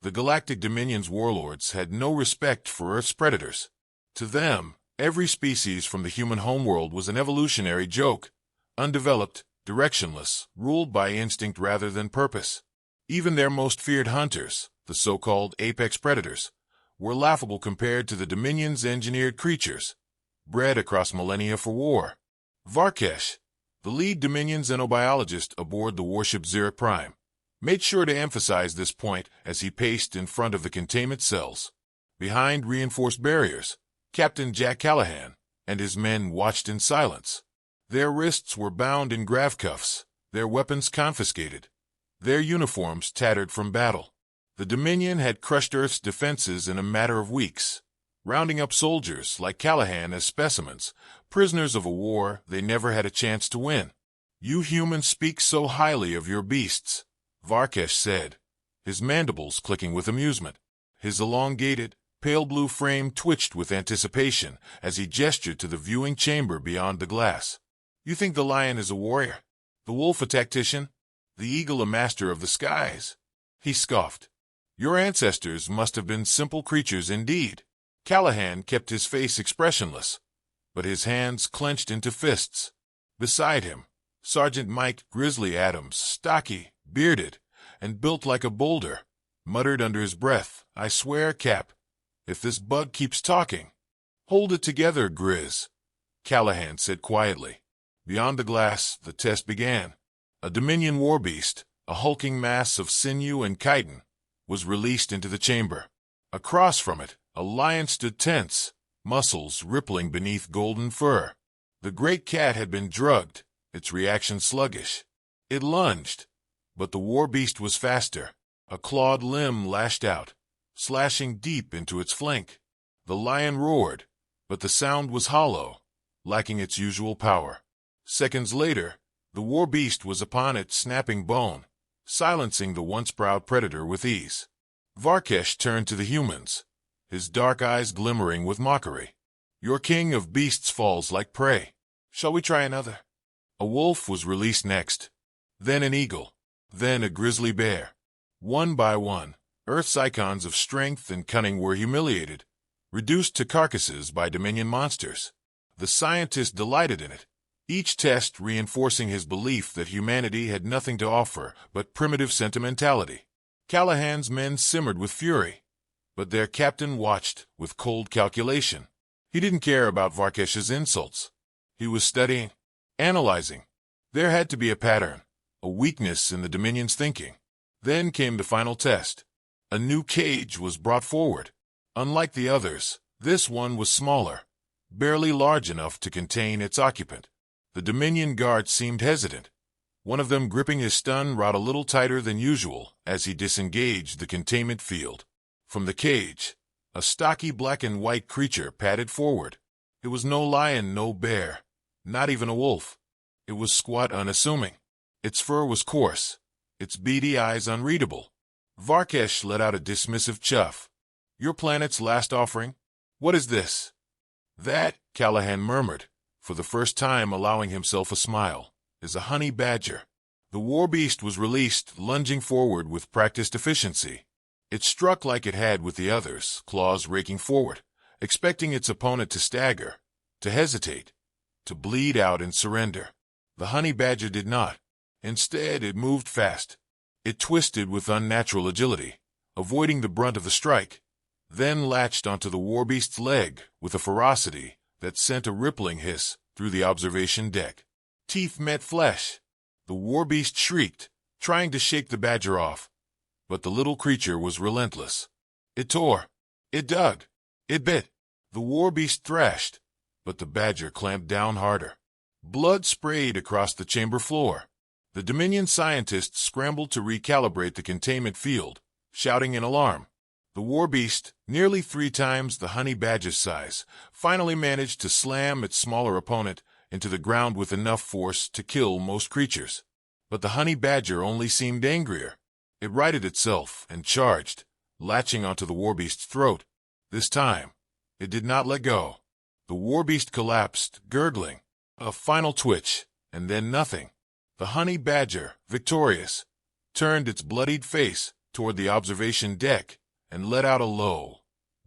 The Galactic Dominion's warlords had no respect for Earth's predators. To them, every species from the human homeworld was an evolutionary joke, undeveloped, directionless, ruled by instinct rather than purpose. Even their most feared hunters, the so-called apex predators, were laughable compared to the Dominion's engineered creatures, bred across millennia for war. Varkesh, the lead Dominion xenobiologist aboard the warship Zurich Prime, made sure to emphasize this point as he paced in front of the containment cells. Behind reinforced barriers, Captain Jack Callahan and his men watched in silence. Their wrists were bound in grav cuffs, their weapons confiscated, their uniforms tattered from battle. The Dominion had crushed Earth's defenses in a matter of weeks, rounding up soldiers like Callahan as specimens, prisoners of a war they never had a chance to win. "You humans speak so highly of your beasts," Varkesh said, his mandibles clicking with amusement. His elongated, pale blue frame twitched with anticipation as he gestured to the viewing chamber beyond the glass. "You think the lion is a warrior, the wolf a tactician, the eagle a master of the skies?" He scoffed. "Your ancestors must have been simple creatures indeed." Callahan kept his face expressionless, but his hands clenched into fists. Beside him, Sergeant Mike Grizzly Adams, stocky, bearded, and built like a boulder, muttered under his breath, "I swear, Cap, if this bug keeps talking—" "Hold it together, Grizz," Callahan said quietly. Beyond the glass, the test began. A Dominion warbeast, a hulking mass of sinew and chitin, was released into the chamber. Across from it, a lion stood tense, muscles rippling beneath golden fur. The great cat had been drugged, its reaction sluggish. It lunged, but the warbeast was faster. A clawed limb lashed out, slashing deep into its flank. The lion roared, but the sound was hollow, lacking its usual power. Seconds later, the warbeast was upon it, snapping bone, silencing the once proud predator with ease. Varkesh turned to the humans, his dark eyes glimmering with mockery. "Your king of beasts falls like prey. Shall we try another?" A wolf was released next, then an eagle, then a grizzly bear. One by one, Earth's icons of strength and cunning were humiliated, reduced to carcasses by Dominion monsters. The scientist delighted in it, each test reinforcing his belief that humanity had nothing to offer but primitive sentimentality. Callahan's men simmered with fury, but their captain watched with cold calculation. He didn't care about Varkesh's insults. He was studying, analyzing. There had to be a pattern, a weakness in the Dominion's thinking. Then came the final test. A new cage was brought forward. Unlike the others, this one was smaller, barely large enough to contain its occupant. The Dominion guard seemed hesitant, one of them gripping his stun rod a little tighter than usual as he disengaged the containment field. From the cage, a stocky black and white creature padded forward. It was no lion, no bear, not even a wolf. It was squat, unassuming. Its fur was coarse, its beady eyes unreadable. Varkesh let out a dismissive chuff. "Your planet's last offering? What is this?" "That," Callahan murmured, for the first time allowing himself a smile, "is a honey badger." The warbeast was released, lunging forward with practiced efficiency. It struck like it had with the others, claws raking forward, expecting its opponent to stagger, to hesitate, to bleed out and surrender. The honey badger did not. Instead, it moved fast. It twisted with unnatural agility, avoiding the brunt of the strike, then latched onto the warbeast's leg with a ferocity that sent a rippling hiss through the observation deck. Teeth met flesh. The warbeast shrieked, trying to shake the badger off, but the little creature was relentless. It tore, it dug, it bit. The warbeast thrashed, but the badger clamped down harder. Blood sprayed across the chamber floor. The Dominion scientists scrambled to recalibrate the containment field, shouting in alarm. The warbeast, nearly 3 times the honey badger's size, finally managed to slam its smaller opponent into the ground with enough force to kill most creatures. But the honey badger only seemed angrier. It righted itself and charged, latching onto the warbeast's throat. This time, it did not let go. The warbeast collapsed, gurgling. A final twitch, and then nothing. The honey badger, victorious, turned its bloodied face toward the observation deck, and let out a low,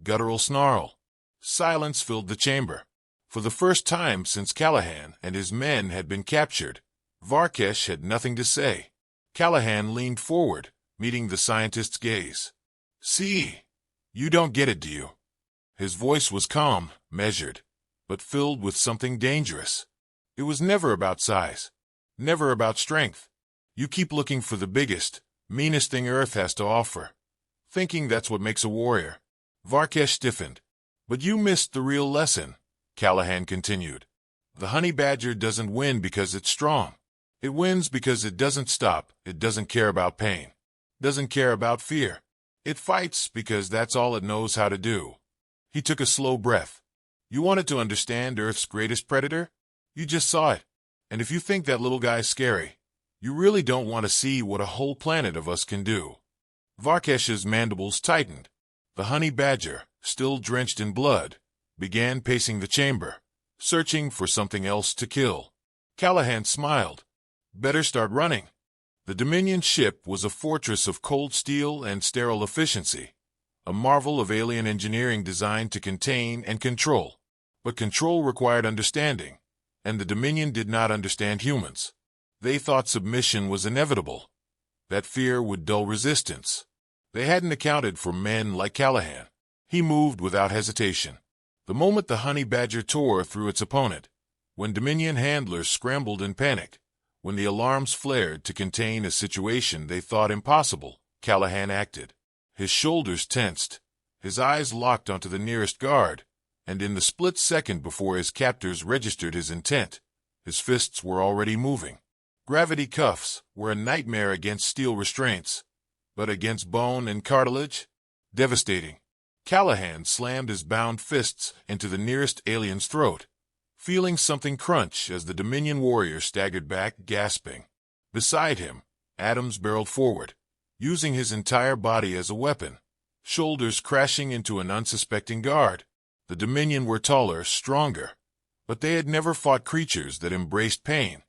guttural snarl. Silence filled the chamber. For the first time since Callahan and his men had been captured, Varkesh had nothing to say. Callahan leaned forward, meeting the scientist's gaze. "See, you don't get it, do you?" His voice was calm, measured, but filled with something dangerous. It was never about size, never about strength. You keep looking for the biggest, meanest thing Earth has to offer, thinking that's what makes a warrior. Varkesh stiffened. "But you missed the real lesson," Callahan continued. "The honey badger doesn't win because it's strong. It wins because it doesn't stop. It doesn't care about pain, doesn't care about fear. It fights because that's all it knows how to do." He took a slow breath. "You wanted to understand Earth's greatest predator? You just saw it. And if you think that little guy's scary, you really don't want to see what a whole planet of us can do." Varkesh's mandibles tightened. The honey badger, still drenched in blood, began pacing the chamber, searching for something else to kill. Callahan smiled. "Better start running." The Dominion ship was a fortress of cold steel and sterile efficiency, a marvel of alien engineering designed to contain and control. But control required understanding, and the Dominion did not understand humans. They thought submission was inevitable, that fear would dull resistance. They hadn't accounted for men like Callahan. He moved without hesitation. The moment the honey badger tore through its opponent, when Dominion handlers scrambled and panicked, when the alarms flared to contain a situation they thought impossible, Callahan acted. His shoulders tensed, his eyes locked onto the nearest guard, and in the split second before his captors registered his intent, his fists were already moving. Gravity cuffs were a nightmare against steel restraints, but against bone and cartilage, devastating. Callahan slammed his bound fists into the nearest alien's throat, feeling something crunch as the Dominion warrior staggered back, gasping. Beside him, Adams barreled forward, using his entire body as a weapon, shoulders crashing into an unsuspecting guard. The Dominion were taller, stronger, but they had never fought creatures that embraced pain,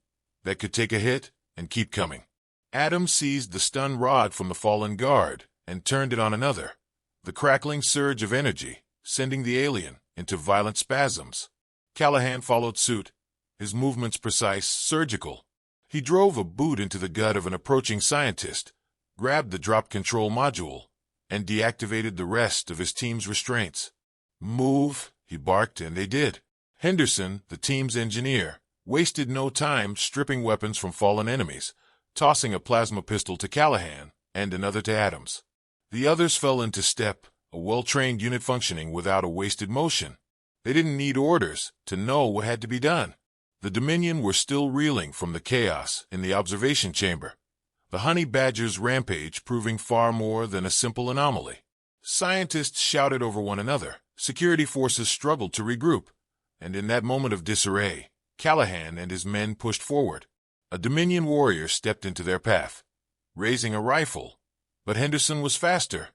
that could take a hit and keep coming. Adams seized the stun rod from the fallen guard and turned it on another, the crackling surge of energy sending the alien into violent spasms. Callahan followed suit, his movements precise, surgical. He drove a boot into the gut of an approaching scientist, grabbed the drop control module, and deactivated the rest of his team's restraints. "Move," he barked, and they did. Henderson, the team's engineer, wasted no time stripping weapons from fallen enemies, tossing a plasma pistol to Callahan and another to Adams. The others fell into step, a well-trained unit functioning without a wasted motion. They didn't need orders to know what had to be done. The Dominion were still reeling from the chaos in the observation chamber, the honey badger's rampage proving far more than a simple anomaly. Scientists shouted over one another, security forces struggled to regroup, and in that moment of disarray, Callahan and his men pushed forward. A Dominion warrior stepped into their path, raising a rifle, but Henderson was faster,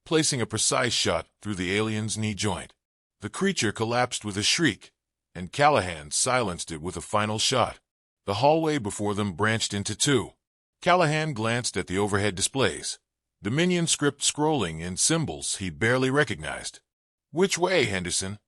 placing a precise shot through the alien's knee joint. The creature collapsed with a shriek, and Callahan silenced it with a final shot. The hallway before them branched into two. Callahan glanced at the overhead displays, Dominion script scrolling in symbols he barely recognized. "Which way, Henderson?"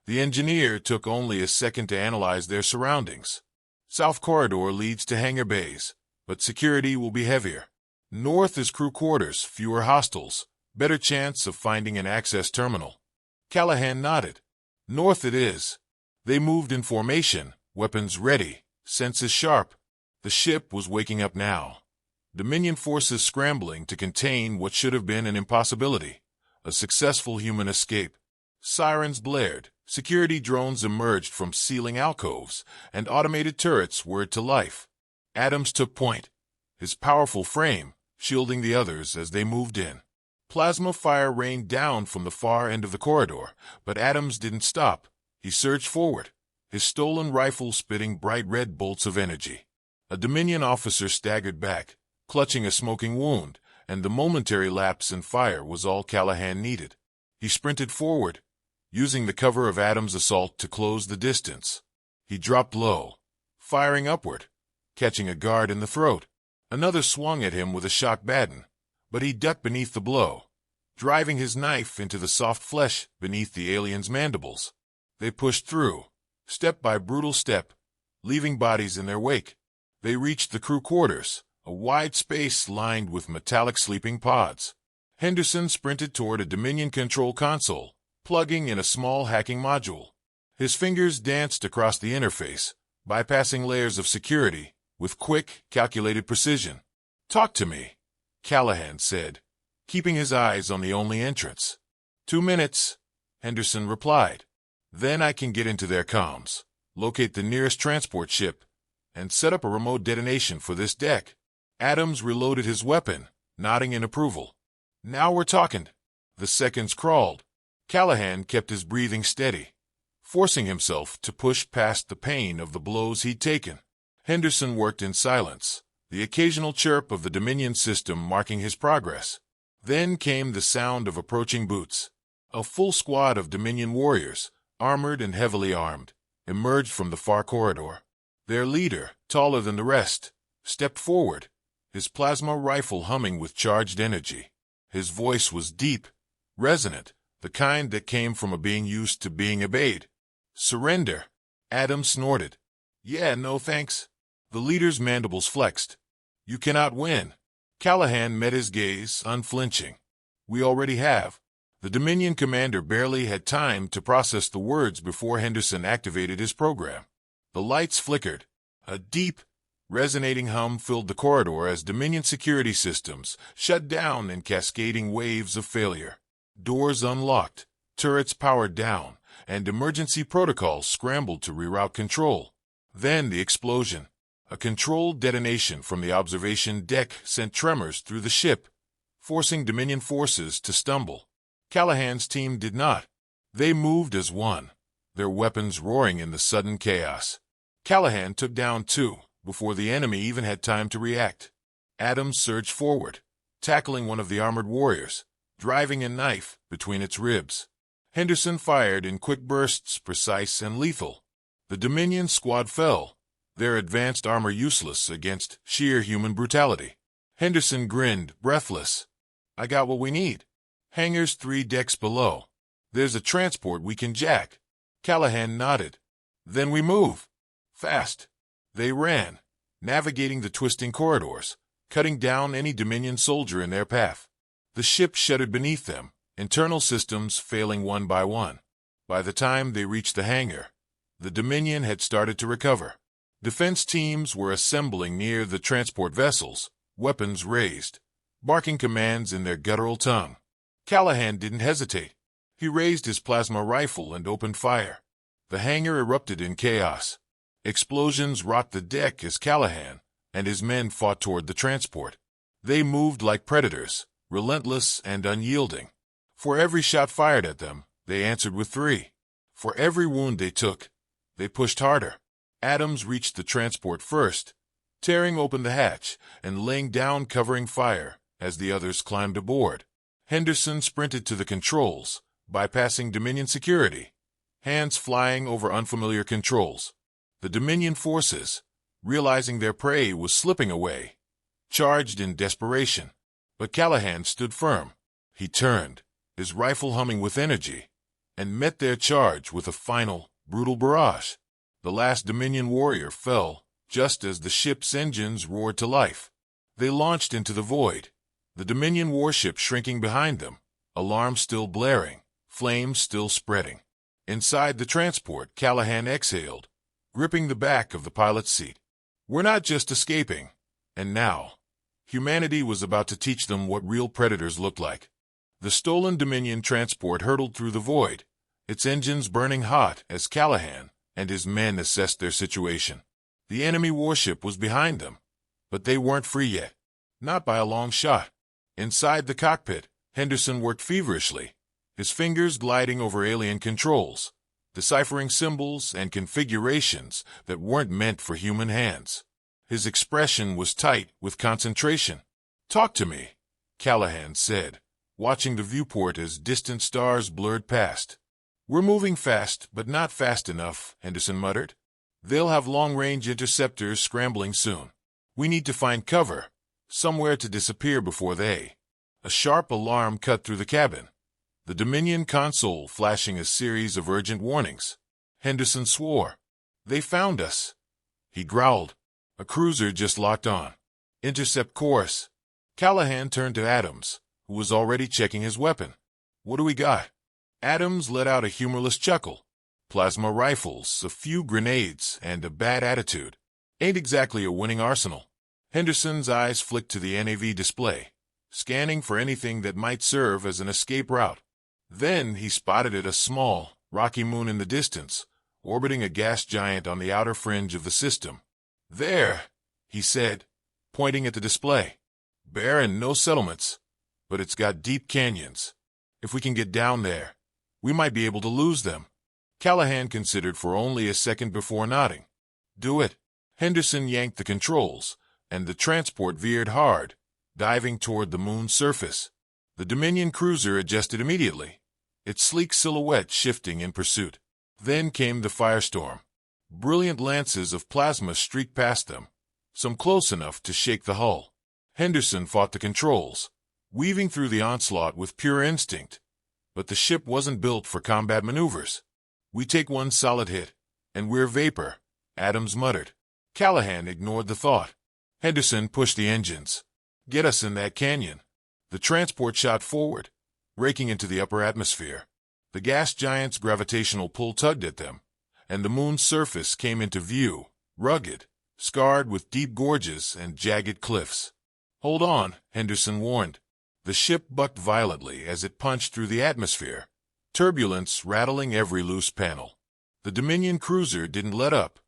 The engineer took only a second to analyze their surroundings. "South corridor leads to hangar bays, but security will be heavier. North is crew quarters, fewer hostiles, better chance of finding an access terminal." Callahan nodded. "North it is." They moved in formation, weapons ready, senses sharp. The ship was waking up now. Dominion forces scrambling to contain what should have been an impossibility, a successful human escape. Sirens blared, security drones emerged from ceiling alcoves, and automated turrets whirred to life. Adams took point, his powerful frame shielding the others as they moved in. Plasma fire rained down from the far end of the corridor, but Adams didn't stop. He surged forward, his stolen rifle spitting bright red bolts of energy. A Dominion officer staggered back, clutching a smoking wound, and the momentary lapse in fire was all Callahan needed. He sprinted forward, using the cover of Adams' assault to close the distance. He dropped low, firing upward, catching a guard in the throat. Another swung at him with a shock baton, but he ducked beneath the blow, driving his knife into the soft flesh beneath the alien's mandibles. They pushed through, step by brutal step, leaving bodies in their wake. They reached the crew quarters, a wide space lined with metallic sleeping pods. Henderson sprinted toward a Dominion control console, plugging in a small hacking module. His fingers danced across the interface, bypassing layers of security, with quick, calculated precision. "Talk to me," Callahan said, keeping his eyes on the only entrance. 2 minutes, Henderson replied. "Then I can get into their comms, locate the nearest transport ship, and set up a remote detonation for this deck." Adams reloaded his weapon, nodding in approval. "Now we're talking." The seconds crawled. Callahan kept his breathing steady, forcing himself to push past the pain of the blows he'd taken. Henderson worked in silence, the occasional chirp of the Dominion system marking his progress. Then came the sound of approaching boots. A full squad of Dominion warriors, armored and heavily armed, emerged from the far corridor. Their leader, taller than the rest, stepped forward, his plasma rifle humming with charged energy. His voice was deep, resonant, the kind that came from a being used to being obeyed. "Surrender," Adams snorted. "Yeah, no thanks." The leader's mandibles flexed. "You cannot win." Callahan met his gaze, unflinching. "We already have." The Dominion commander barely had time to process the words before Henderson activated his program. The lights flickered. A deep, resonating hum filled the corridor as Dominion security systems shut down in cascading waves of failure. Doors unlocked, turrets powered down, and emergency protocols scrambled to reroute control. Then the explosion. A controlled detonation from the observation deck sent tremors through the ship, forcing Dominion forces to stumble. Callahan's team did not. They moved as one, their weapons roaring in the sudden chaos. Callahan took down 2 before the enemy even had time to react. Adams surged forward, tackling one of the armored warriors, driving a knife between its ribs. Henderson fired in quick bursts, precise and lethal. The Dominion squad fell, their advanced armor useless against sheer human brutality. Henderson grinned, breathless. "I got what we need. Hangars 3 decks below. There's a transport we can jack." Callahan nodded. "Then we move. Fast." They ran, navigating the twisting corridors, cutting down any Dominion soldier in their path. The ship shuddered beneath them, internal systems failing one by one. By the time they reached the hangar, the Dominion had started to recover. Defense teams were assembling near the transport vessels, weapons raised, barking commands in their guttural tongue. Callahan didn't hesitate. He raised his plasma rifle and opened fire. The hangar erupted in chaos. Explosions rocked the deck as Callahan and his men fought toward the transport. They moved like predators, relentless and unyielding. For every shot fired at them, they answered with 3. For every wound they took, they pushed harder. Adams reached the transport first, tearing open the hatch and laying down covering fire as the others climbed aboard. Henderson sprinted to the controls, bypassing Dominion security, hands flying over unfamiliar controls. The Dominion forces, realizing their prey was slipping away, charged in desperation. But Callahan stood firm. He turned, his rifle humming with energy, and met their charge with a final, brutal barrage. The last Dominion warrior fell, just as the ship's engines roared to life. They launched into the void, the Dominion warship shrinking behind them, alarms still blaring, flames still spreading. Inside the transport, Callahan exhaled, gripping the back of the pilot's seat. "We're not just escaping." And now, humanity was about to teach them what real predators looked like. The stolen Dominion transport hurtled through the void, its engines burning hot as Callahan and his men assessed their situation. The enemy warship was behind them, but they weren't free yet. Not by a long shot. Inside the cockpit, Henderson worked feverishly, his fingers gliding over alien controls, deciphering symbols and configurations that weren't meant for human hands. His expression was tight with concentration. "Talk to me," Callahan said, watching the viewport as distant stars blurred past. "We're moving fast, but not fast enough," Henderson muttered. "They'll have long-range interceptors scrambling soon. We need to find cover, somewhere to disappear before they." A sharp alarm cut through the cabin, the Dominion console flashing a series of urgent warnings. Henderson swore. "They found us," he growled. "A cruiser just locked on. Intercept course." Callahan turned to Adams, who was already checking his weapon. "What do we got?" Adams let out a humorless chuckle. "Plasma rifles, a few grenades, and a bad attitude. Ain't exactly a winning arsenal." Henderson's eyes flicked to the NAV display, scanning for anything that might serve as an escape route. Then he spotted a small, rocky moon in the distance, orbiting a gas giant on the outer fringe of the system. "There," he said, pointing at the display. "Barren, no settlements, but it's got deep canyons. If we can get down there, we might be able to lose them." Callahan considered for only a second before nodding. "Do it." Henderson yanked the controls, and the transport veered hard, diving toward the moon's surface. The Dominion cruiser adjusted immediately, its sleek silhouette shifting in pursuit. Then came the firestorm. Brilliant lances of plasma streaked past them, some close enough to shake the hull. Henderson fought the controls, weaving through the onslaught with pure instinct. But the ship wasn't built for combat maneuvers. "We take one solid hit, and we're vapor," Adams muttered. Callahan ignored the thought. Henderson pushed the engines. "Get us in that canyon." The transport shot forward, raking into the upper atmosphere. The gas giant's gravitational pull tugged at them, and the moon's surface came into view, rugged, scarred with deep gorges and jagged cliffs. "Hold on," Henderson warned. The ship bucked violently as it punched through the atmosphere, turbulence rattling every loose panel. The Dominion cruiser didn't let up,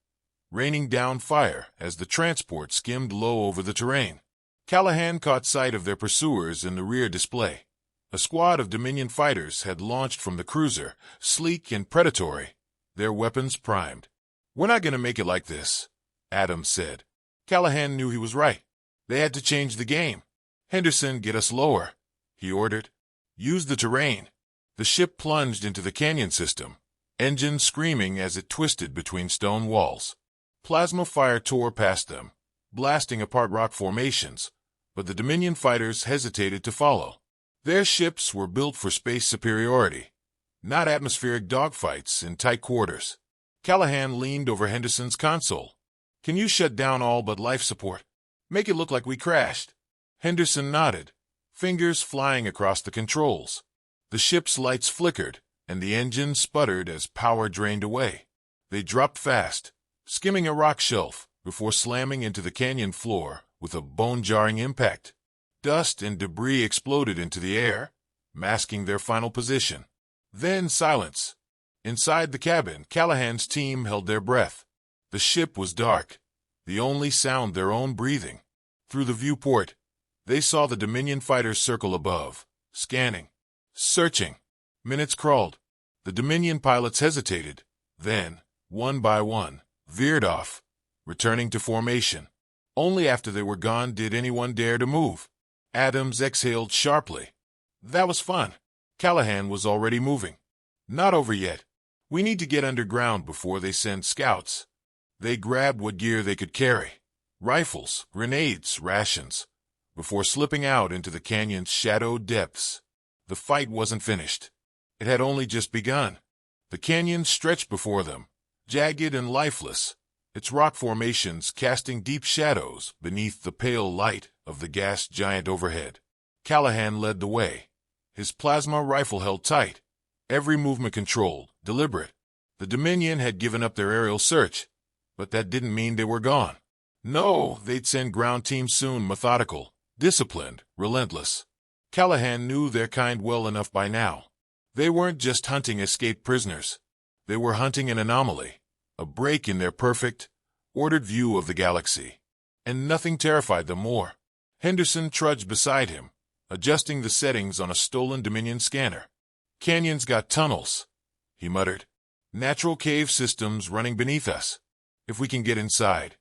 raining down fire as the transport skimmed low over the terrain. Callahan caught sight of their pursuers in the rear display. A squad of Dominion fighters had launched from the cruiser, sleek and predatory, their weapons primed. "We're not going to make it like this," Adams said. Callahan knew he was right. They had to change the game. "Henderson, get us lower," he ordered. "Use the terrain." The ship plunged into the canyon system, engines screaming as it twisted between stone walls. Plasma fire tore past them, blasting apart rock formations, but the Dominion fighters hesitated to follow. Their ships were built for space superiority, not atmospheric dogfights in tight quarters. Callahan leaned over Henderson's console. "Can you shut down all but life support? Make it look like we crashed." Henderson nodded, fingers flying across the controls. The ship's lights flickered, and the engine sputtered as power drained away. They dropped fast, skimming a rock shelf before slamming into the canyon floor with a bone-jarring impact. Dust and debris exploded into the air, masking their final position. Then silence. Inside the cabin, Callahan's team held their breath. The ship was dark, the only sound their own breathing. Through the viewport, they saw the Dominion fighters circle above, scanning, searching. Minutes crawled. The Dominion pilots hesitated, then, one by one, veered off, returning to formation. Only after they were gone did anyone dare to move. Adams exhaled sharply. That was fun. Callahan was already moving. "Not over yet. We need to get underground before they send scouts." They grabbed what gear they could carry, rifles, grenades, rations, before slipping out into the canyon's shadowed depths. The fight wasn't finished. It had only just begun. The canyon stretched before them, jagged and lifeless, its rock formations casting deep shadows beneath the pale light of the gas giant overhead. Callahan led the way, his plasma rifle held tight, every movement controlled, deliberate. The Dominion had given up their aerial search, but that didn't mean they were gone. No, they'd send ground teams soon, methodical, disciplined, relentless. Callahan knew their kind well enough by now. They weren't just hunting escaped prisoners. They were hunting an anomaly, a break in their perfect, ordered view of the galaxy. And nothing terrified them more. Henderson trudged beside him, adjusting the settings on a stolen Dominion scanner. "Canyon's got tunnels," he muttered. "Natural cave systems running beneath us. If we can get inside,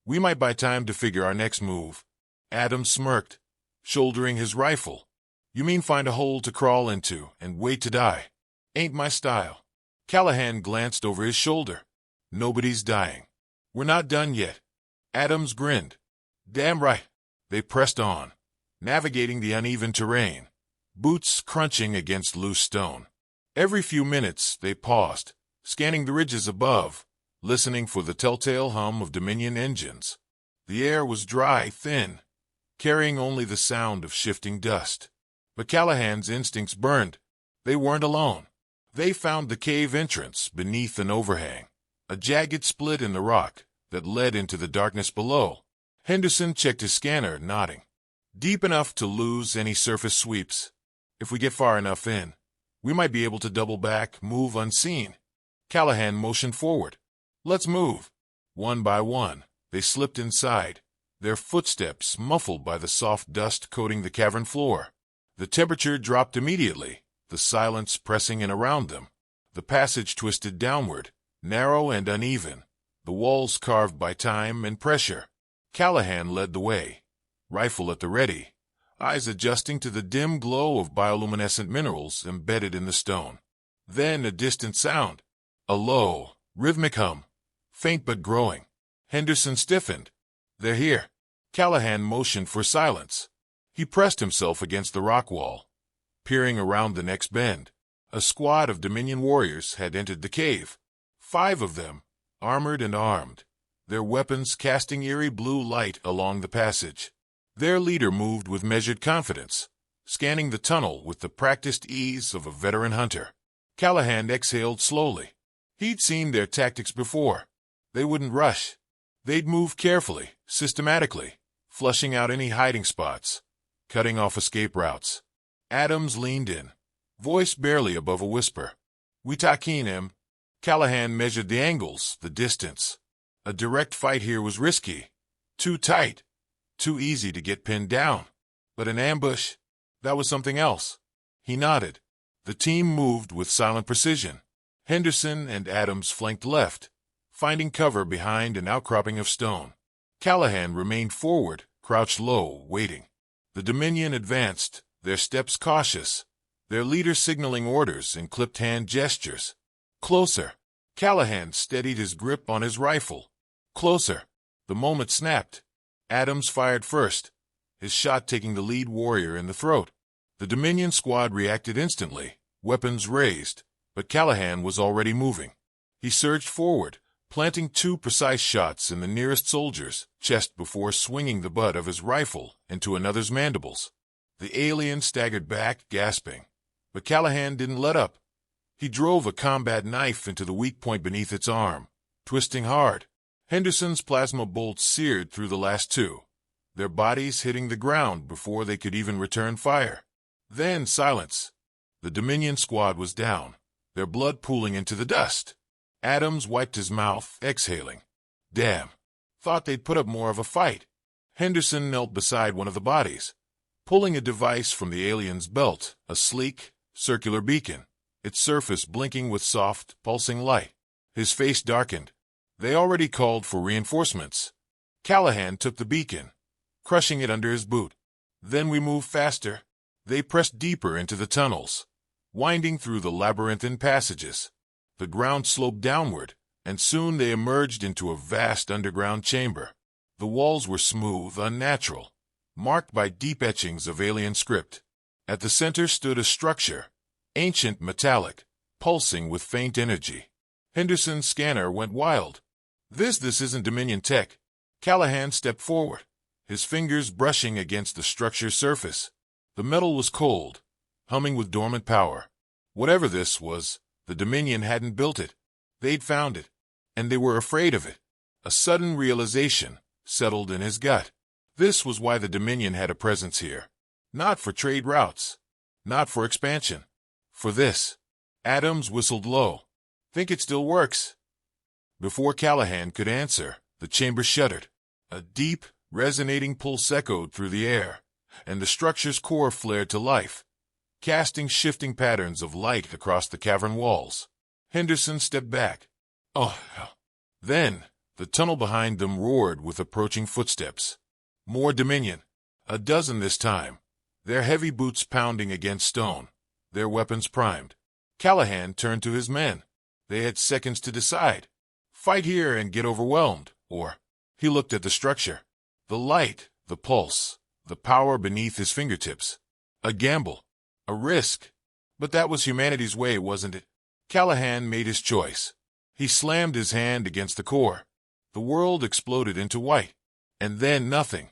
we might buy time to figure our next move." Adams smirked, shouldering his rifle. "You mean find a hole to crawl into and wait to die? Ain't my style." Callahan glanced over his shoulder. "Nobody's dying. We're not done yet." Adams grinned. "Damn right." They pressed on, navigating the uneven terrain, boots crunching against loose stone. Every few minutes they paused, scanning the ridges above, listening for the telltale hum of Dominion engines. The air was dry, thin, carrying only the sound of shifting dust. But Callahan's instincts burned. They weren't alone. They found the cave entrance beneath an overhang, a jagged split in the rock that led into the darkness below. Henderson checked his scanner, nodding. Deep enough to lose any surface sweeps. If we get far enough in, we might be able to double back, move unseen. Callahan motioned forward. Let's move. One by one, they slipped inside, their footsteps muffled by the soft dust coating the cavern floor. The temperature dropped immediately, the silence pressing in around them. The passage twisted downward, narrow and uneven, the walls carved by time and pressure. Callahan led the way, rifle at the ready, eyes adjusting to the dim glow of bioluminescent minerals embedded in the stone. Then a distant sound, a low, rhythmic hum, faint but growing. Henderson stiffened. They're here. Callahan motioned for silence. He pressed himself against the rock wall, peering around the next bend. A squad of Dominion warriors had entered the cave. 5 of them, armored and armed, their weapons casting eerie blue light along the passage. Their leader moved with measured confidence, scanning the tunnel with the practiced ease of a veteran hunter. Callahan exhaled slowly. He'd seen their tactics before. They wouldn't rush. They'd move carefully, systematically, flushing out any hiding spots, cutting off escape routes. Adams leaned in, voice barely above a whisper. We takin him. Callahan measured the angles, the distance. A direct fight here was risky. Too tight. Too easy to get pinned down. But an ambush, that was something else. He nodded. The team moved with silent precision. Henderson and Adams flanked left, finding cover behind an outcropping of stone. Callahan remained forward, crouched low, waiting. The Dominion advanced, their steps cautious, their leader signaling orders in clipped hand gestures. Closer. Callahan steadied his grip on his rifle. Closer. The moment snapped. Adams fired first, his shot taking the lead warrior in the throat. The Dominion squad reacted instantly, weapons raised, but Callahan was already moving. He surged forward, planting 2 precise shots in the nearest soldier's chest before swinging the butt of his rifle into another's mandibles. The alien staggered back, gasping, but Callahan didn't let up. He drove a combat knife into the weak point beneath its arm, twisting hard. Henderson's plasma bolts seared through the last 2, their bodies hitting the ground before they could even return fire. Then silence. The Dominion squad was down, their blood pooling into the dust. Adams wiped his mouth, exhaling. Damn. Thought they'd put up more of a fight. Henderson knelt beside one of the bodies, pulling a device from the alien's belt, a sleek, circular beacon, its surface blinking with soft, pulsing light. His face darkened. They already called for reinforcements. Callahan took the beacon, crushing it under his boot. Then we moved faster. They pressed deeper into the tunnels, winding through the labyrinthine passages. The ground sloped downward, and soon they emerged into a vast underground chamber. The walls were smooth, unnatural, marked by deep etchings of alien script. At the center stood a structure, ancient metallic, pulsing with faint energy. Henderson's scanner went wild. This isn't Dominion tech. Callahan stepped forward, his fingers brushing against the structure's surface. The metal was cold, humming with dormant power. Whatever this was, the Dominion hadn't built it. They'd found it, and they were afraid of it. A sudden realization settled in his gut. This was why the Dominion had a presence here. Not for trade routes, not for expansion. For this. Adams whistled low. Think it still works? Before Callahan could answer, the chamber shuddered. A deep, resonating pulse echoed through the air, and the structure's core flared to life, casting shifting patterns of light across the cavern walls. Henderson stepped back. Oh, then, the tunnel behind them roared with approaching footsteps. More Dominion. A dozen this time, their heavy boots pounding against stone, their weapons primed. Callahan turned to his men. They had seconds to decide. Fight here and get overwhelmed, or... He looked at the structure. The light, the pulse, the power beneath his fingertips. A gamble. A risk. But that was humanity's way, wasn't it? Callahan made his choice. He slammed his hand against the core. The world exploded into white. And then nothing.